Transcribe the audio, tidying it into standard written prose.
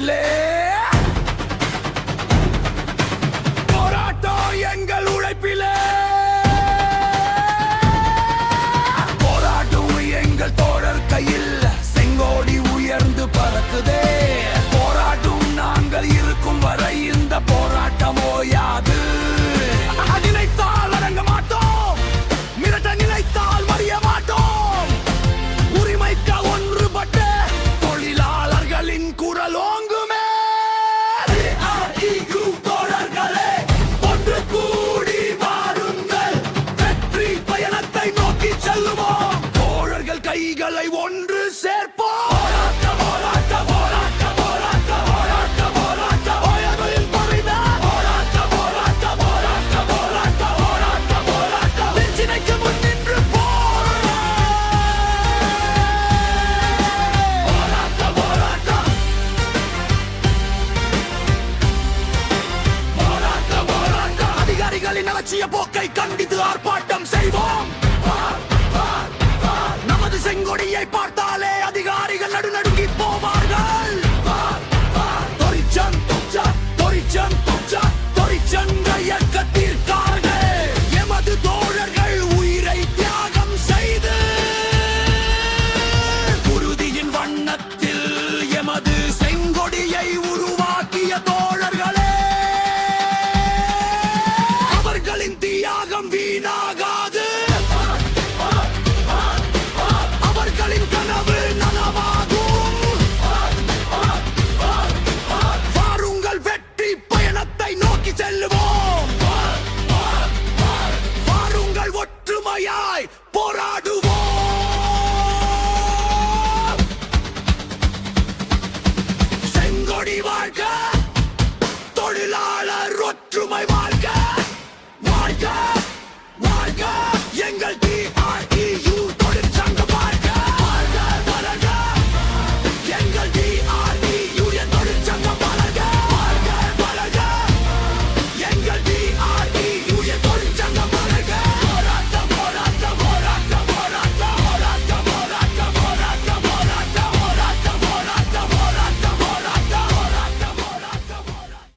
கையிலே போராட்டம் எங்கள் உழைப்பிலே போராட்டம் எங்கள் தோழர் கையில் செங்கோடி உயர்ந்து பறக்குதே போராட்டம் நாங்கள் இருக்கும் வரை இந்த போராட்டம் ஓயாது நினைத்தால் அடங்க மாட்டோம் மிரட்ட நினைத்தால் மறிய மாட்டோம் உரிமைக்க ஒன்றுபட்ட தொழிலாளர்களின் குரல் ஓங்குமே தோழர்களே ஒன்று கூடி வாருங்கள் வெற்றி பயணத்தை நோக்கி செல்லுவோம் தோழர்கள் கைகளை ஒன்று சேர்ப்போம் அலட்சிய போக்கை கண்டித்து ஆர்ப்பாட்டம் செய்வோம் நமது செங்கொடியை பார்த்தால்